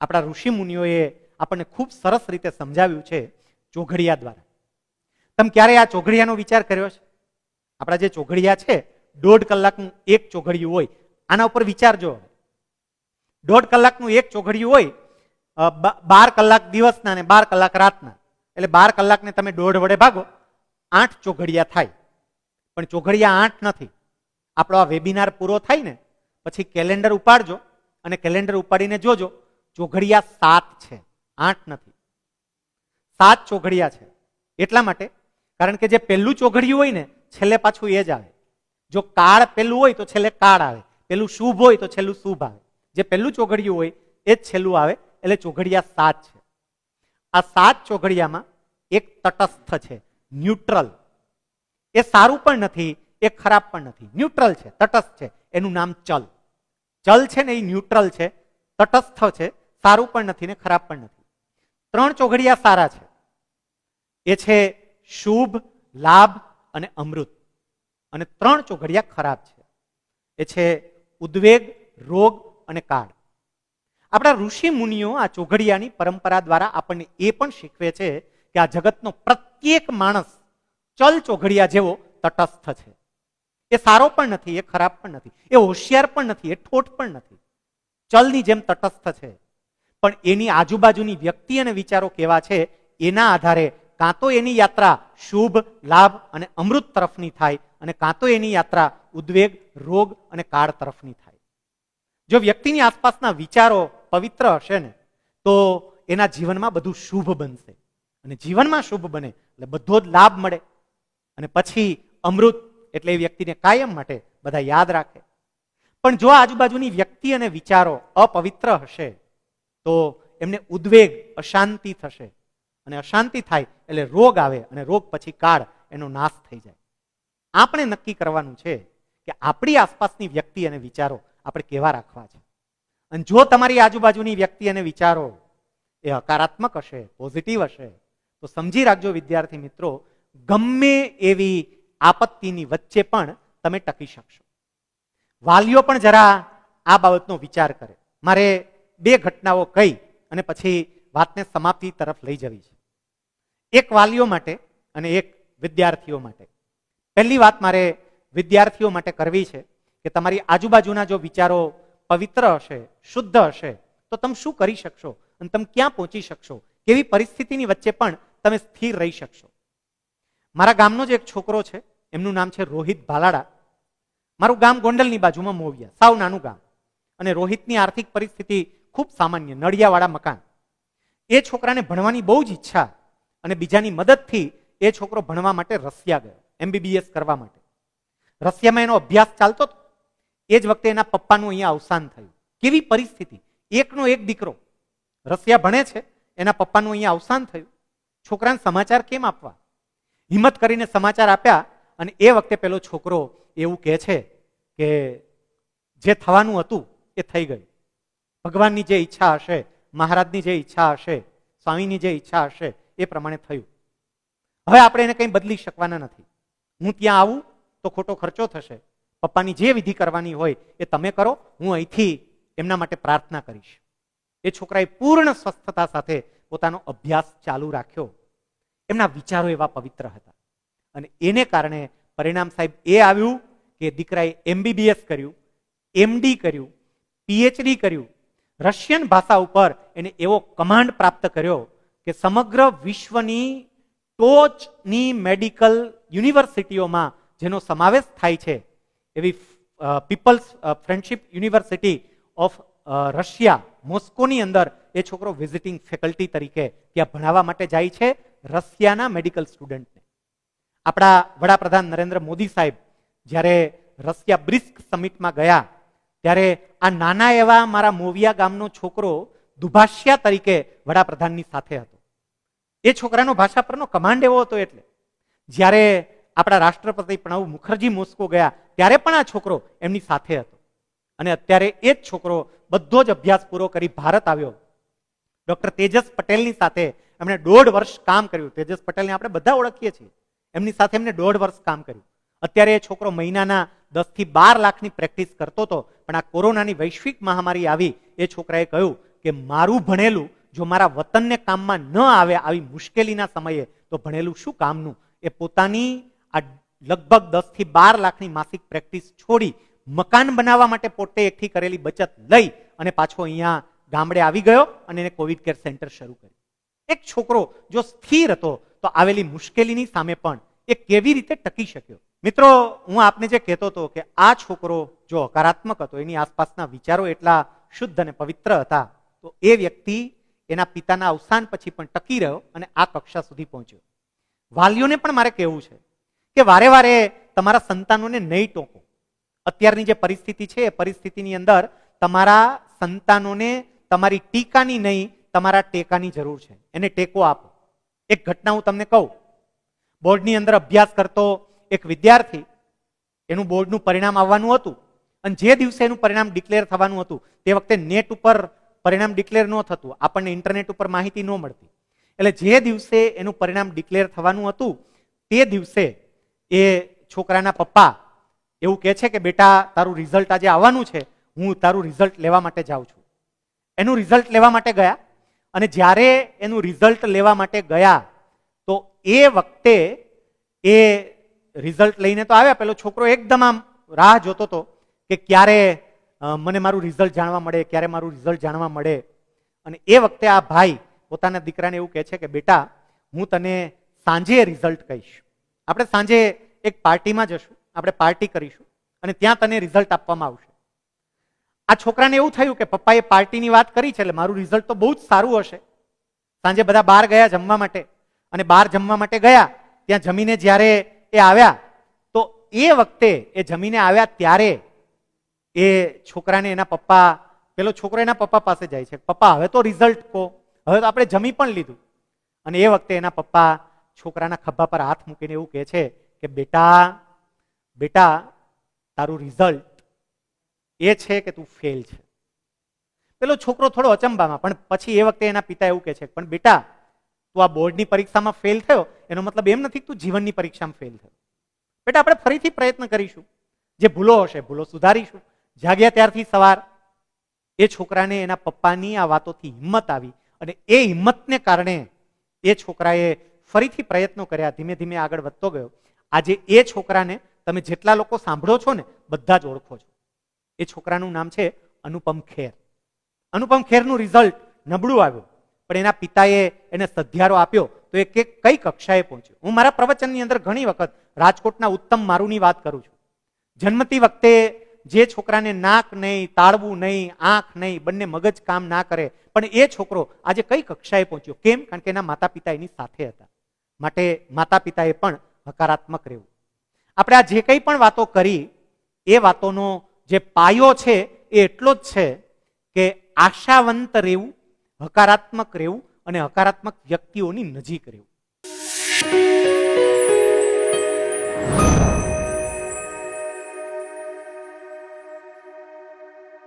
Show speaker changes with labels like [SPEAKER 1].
[SPEAKER 1] આપણા ઋષિ મુનિઓએ આપણને ખૂબ સરસ રીતે સમજાવ્યું છે ચોઘડિયા દ્વારા. તમે ક્યારે આ ચોઘડિયાનો વિચાર કર્યો છે? આપણા જે ચોઘડિયા છે 1.5 કલાકનું એક ચોઘડિયું હોય, આના ઉપર વિચારજો. 1.5 કલાકનું એક ચોઘડિયું હોય, 12 કલાક દિવસના અને 12 કલાક રાતના, એટલે 12 કલાકને તમે 1.5 વડે ભાગો, 8 ચોઘડિયા થાય. પણ ચોઘડિયા 8 નથી. આપણો આ વેબિનાર પૂરો થાય ને પછી કેલેન્ડર ઉપાડજો અને કેલેન્ડર ઉપાડીને જોજો, ચોઘડિયા 7 છે, 8 નથી. 7 ચોઘડિયા છે. એટલા માટે કારણ કે જે પહેલું ચોઘડિયું હોય ને છેલ્લે પાછું એ જ આવે. જો કાળ પહેલું હોય તો છેલ્લે કાળ આવે, પેલું શુભ હોય તો છેલ્લું શુભ આવે. જે પહેલું ચોઘડિયું હોય એ જ છેલ્લું આવે, એટલે ચોઘડિયા 7 છે. આ 7 ચોઘડિયામાં એક તટસ્થ છે, ન્યુટ્રલ. એ સારું પણ નથી, એ ખરાબ પણ નથી, ન્યુટ્રલ છે, તટસ્થ છે. એનું નામ ચલ. ચલ છે ને એ ન્યુટ્રલ છે, તટસ્થ છે, સારું પણ નથી ને ખરાબ પણ નથી. 3 ચોઘડિયા સારા છે. એ છે શુભ, લાભ અને અમૃત. અને 3 ચોઘડિયા ખરાબ છે. એ છે ઉદ્વેગ, રોગ અને કાળ. આપણા ઋષિ મુનિઓ આ ચોઘડિયાની પરંપરા દ્વારા આપણને એ પણ શીખવે છે કે આ જગતનો પ્રત્યેક માણસ ચલ ચોઘડિયા જેવો તટસ્થ છે. એ સારો પણ નથી, એ ખરાબ પણ નથી, એ હોશિયાર પણ નથી, એ ઠોઠ પણ નથી. ચલની જેમ તટસ્થ છે. પણ એની આજુબાજુની વ્યક્તિ અને વિચારો કેવા છે એના આધારે કાં તો એની યાત્રા શુભ, લાભ અને અમૃત તરફની થાય અને કાં તો એની યાત્રા ઉદ્વેગ, રોગ અને કાળ તરફની થાય. જો વ્યક્તિની આસપાસના વિચારો પવિત્ર હશે ને તો એના જીવનમાં બધું શુભ બનશે. અને જીવનમાં શુભ બને એટલે બધો જ લાભ મળે. અને પછી અમૃત એટલે એ વ્યક્તિને કાયમ માટે બધા યાદ રાખે. પણ જો આજુબાજુની વ્યક્તિ અને વિચારો અપવિત્ર હશે તો એમને ઉદ્વેગ, અશાંતિ થશે. અને અશાંતિ થાય એટલે રોગ આવે અને રોગ પછી કાળ, એનો નાશ થઈ જાય. આપણે નક્કી કરવાનું છે કે આપણી આસપાસની વ્યક્તિ અને વિચારો આપણે કેવા રાખવા છે. અને જો તમારી આજુબાજુની વ્યક્તિ અને વિચારો એ હકારાત્મક હશે, પોઝિટિવ હશે, તો સમજી રાખજો વિદ્યાર્થી મિત્રો, ગમે એવી આપત્તિની વચ્ચે પણ તમે ટકી શકશો. વાલીઓ પણ જરા આ બાબતનો વિચાર કરે. મારે 2 ઘટનાઓ કહી અને પછી વાતને સમાપ્તિ તરફ લઈ જવી છે. એક વાલીઓ માટે અને એક વિદ્યાર્થીઓ માટે. પહેલી વાત મારે વિદ્યાર્થીઓ માટે કરવી છે કે તમારી આજુબાજુના જો વિચારો પવિત્ર હશે, શુદ્ધ હશે, તો તમે શું કરી શકશો અને તમે ક્યાં પહોંચી શકશો, કેવી પરિસ્થિતિની વચ્ચે પણ તમે સ્થિર રહી શકશો. મારા ગામનો જ એક છોકરો છે, એમનું નામ છે રોહિત ભાલાડા. મારું ગામ ગોંડલની બાજુમાં મોવિયા, સાવ નાનું ગામ. અને રોહિતની આર્થિક પરિસ્થિતિ ખૂબ સામાન્ય, નળિયાવાળા મકાન. એ છોકરાને ભણવાની બહુ જ ઈચ્છા અને બીજાની મદદથી એ છોકરો ભણવા માટે રશિયા ગયો, MBBS કરવા માટે. રશિયામાં એનો અભ્યાસ ચાલતો હતો. એ જ વખતે એના પપ્પાનું અહીંયા અવસાન થયું. કેવી પરિસ્થિતિ! એકનો એક દીકરો રશિયા ભણે છે, એના પપ્પાનું અહીંયા અવસાન થયું. છોકરાને સમાચાર કેમ આપવા? હિંમત કરીને સમાચાર આપ્યા. અને એ વખતે પેલો છોકરો એવું કહે છે કે જે થવાનું હતું એ થઈ ગયું. ભગવાનની જે ઈચ્છા હશે, મહારાજની જે ઈચ્છા હશે, સ્વામીની જે ઈચ્છા હશે એ પ્રમાણે થયું. હવે આપણે એને કંઈ બદલી શકવાના નથી. હું ત્યાં આવું તો ખોટો ખર્ચો થશે. પપ્પાની જે વિધિ કરવાની હોય એ તમે કરો, હું અહીંથી એમના માટે પ્રાર્થના કરીશ. એ છોકરાએ પૂર્ણ સ્વસ્થતા સાથે પોતાનો અભ્યાસ ચાલુ રાખ્યો. એમના વિચારો એવા પવિત્ર હતા. અને એને કારણે પરિણામ સાહેબ એ આવ્યું કે દીકરાએ MBBS કર્યું, MD કર્યું, PhD કર્યું. રશિયન ભાષા ઉપર એને એવો કમાન્ડ પ્રાપ્ત કર્યો કે સમગ્ર વિશ્વની ટોચની મેડિકલ યુનિવર્સિટીઓમાં જેનો સમાવેશ થાય છે એવી peoples friendship university of Russia, મોસ્કોની અંદર એ છોકરો વિઝિટિંગ ફેકલ્ટી તરીકે ત્યાં ભણાવવા માટે જાય છે રશિયાના મેડિકલ સ્ટુડન્ટને. આપણા વડાપ્રધાન નરેન્દ્ર મોદી સાહેબ જ્યારે રશિયા બ્રિસ્ક સમિટમાં ગયા ત્યારે આ નાના એવા મારા મોવિયા ગામનો છોકરો દુભાષ્યા તરીકે વડાપ્રધાનની સાથે હતો. એ છોકરાનો ભાષા પરનો કમાન્ડ એવો હતો. એટલે જ્યારે આપણા રાષ્ટ્રપતિ પ્રણવ મુખર્જી મોસ્કો ગયા ત્યારે પણ આ છોકરો એમની સાથે હતો. અને અત્યારે એ જ છોકરો બધો જ અભ્યાસ પૂરો કરી ભારત આવ્યો. ડોક્ટર તેજસ પટેલની સાથે એમણે 1.5 વર્ષ કામ કર્યું. તેજસ પટેલને આપણે બધા ઓળખીએ છીએ. એમની સાથે એમને 1.5 વર્ષ કામ કર્યું. અત્યારે એ છોકરો મહિનાના 10 થી 12 લાખની પ્રેક્ટિસ કરતો હતો. પણ આ કોરોનાની વૈશ્વિક મહામારી આવી, એ છોકરાએ કહ્યું કે મારું ભણેલું જો મારા વતનને કામમાં ન આવે આવી મુશ્કેલીના સમયે તો ભણેલું શું કામનું. એ પોતાની આ લગભગ 10 થી 12 લાખની માસિક પ્રેક્ટિસ છોડી મકાન બનાવવા માટે પોતે એકઠી કરેલી બચત લઈ અને પાછો અહીંયા ગામડે આવી ગયો અને એને કોવિડ કેર સેન્ટર શરૂ કર્યું. એક છોકરો જો સ્થિર હતો તો આવેલી મુશ્કેલીની સામે પણ એ કેવી રીતે ટકી શક્યો. મિત્રો, હું આપને જે કહેતો હતો કે આ છોકરો જો હકારાત્મક હતો, એની આસપાસના વિચારો એટલા શુદ્ધ અને પવિત્ર હતા, તો એ વ્યક્તિ એના પિતાના અવસાન પછી પણ ટકી રહ્યો અને આ કક્ષા સુધી પહોંચ્યો. વાલીઓને પણ મારે કહેવું છે કે વારે વારે તમારા સંતાનોને નહીં ટોકો. અત્યારની જે પરિસ્થિતિ છે એ પરિસ્થિતિની અંદર તમારા સંતાનોને તમારી ટીકાની નહીં, તમારા ટેકાની જરૂર છે. એને ટેકો આપો. એક ઘટના હું તમને કહું. બોર્ડની અંદર અભ્યાસ કરતો એક વિદ્યાર્થી, એનું બોર્ડનું પરિણામ આવવાનું હતું અને જે દિવસે એનું પરિણામ ડિક્લેર થવાનું હતું તે વખતે નેટ ઉપર પરિણામ ડિક્લેર ન થતું, આપણને ઇન્ટરનેટ ઉપર માહિતી ન મળતી. એટલે જે દિવસે એનું પરિણામ ડિક્લેર થવાનું હતું તે દિવસે એ છોકરાના પપ્પા એવું કહે છે કે બેટા, તારું રિઝલ્ટ આજે આવવાનું છે, હું તારું રિઝલ્ટ લેવા માટે જાઉં છું. એનું રિઝલ્ટ લેવા માટે ગયા અને જ્યારે એનું રિઝલ્ટ લેવા માટે ગયા તો એ વખતે એ રિઝલ્ટ લઈને તો આવ્યા. પેલો છોકરો એકદમ આમ રાહ જોતો હતો કે ક્યારે મને મારું રિઝલ્ટ જાણવા મળે, ક્યારે મારું રિઝલ્ટ જાણવા મળે. અને એ વખતે આ ભાઈ પોતાના દીકરાને એવું કહે છે કે બેટા, હું તને સાંજે રિઝલ્ટ કહીશ. આપણે સાંજે એક પાર્ટીમાં જશું, આપણે પાર્ટી કરીશું અને ત્યાં તને રિઝલ્ટ આપવામાં આવશે. આ છોકરાને એવું થયું કે પપ્પાએ પાર્ટીની વાત કરી છે એટલે મારું રિઝલ્ટ તો બહુ જ સારું હશે. સાંજે બધા બહાર ગયા જમવા માટે અને બહાર જમવા માટે ગયા. ત્યાં જમીને જ્યારે એ આવ્યા તો એ વખતે એ જમીને આવ્યા ત્યારે એ છોકરાને એના પપ્પા, પેલો છોકરો એના પપ્પા પાસે જાય છે, પપ્પા હવે તો રિઝલ્ટ કહો, હવે તો આપણે જમી પણ લીધું. અને એ વખતે એના પપ્પા છોકરાના ખભા પર હાથ મૂકીને એવું કહે છે કે બેટા, તારું રિઝલ્ટ એ છે કે તું ફેલ છે. પેલો છોકરો થોડો અચંબામાં, પણ પછી એ વખતે એના પિતા એવું કહે છે પણ બેટા, તું આ બોર્ડની પરીક્ષામાં ફેલ થયો એનો મતલબ એમ નથી કે તું જીવનની પરીક્ષામાં ફેલ થયો. બેટા, આપણે ફરીથી પ્રયત્ન કરીશું, જે ભૂલો હશે ભૂલો સુધારીશું. જાગ્યા ત્યારથી સવાર એ છોકરાને એના પપ્પાની આ વાતોથી હિંમત આવી અને એ હિંમતને કારણે એ છોકરાએ ફરીથી પ્રયત્નો કર્યા, ધીમે ધીમે આગળ વધતો ગયો. આજે એ છોકરાને તમે જેટલા લોકો સાંભળો છો ને બધા જ ઓળખો છો. એ છોકરાનું નામ છે અનુપમ ખેર. અનુપમ ખેરનું રિઝલ્ટ નબળું આવ્યું પણ એના પિતાએ એને સધિયારો આપ્યો તો એ કઈ કક્ષાએ પહોંચ્યો. હું મારા પ્રવચનની અંદર ઘણી વખત રાજકોટના ઉત્તમ મારુની વાત કરું છું. જન્મતી વખતે જે છોકરાને નાક નહીં, તાળવું નહીં, આંખ નહીં, બંને મગજ કામ ના કરે, પણ એ છોકરો આજે કઈ કક્ષાએ પહોંચ્યો. કેમ? કારણ કે એના માતા પિતા એની સાથે હતા. માટે માતા પિતાએ પણ હકારાત્મક રહેવું. આપણે આ જે કંઈ પણ વાતો કરી એ વાતોનો જે પાયો છે એ એટલો જ છે કે આશાવંત રહેવું, હકારાત્મક રહેવું અને હકારાત્મક વ્યક્તિઓની નજીક રહેવું.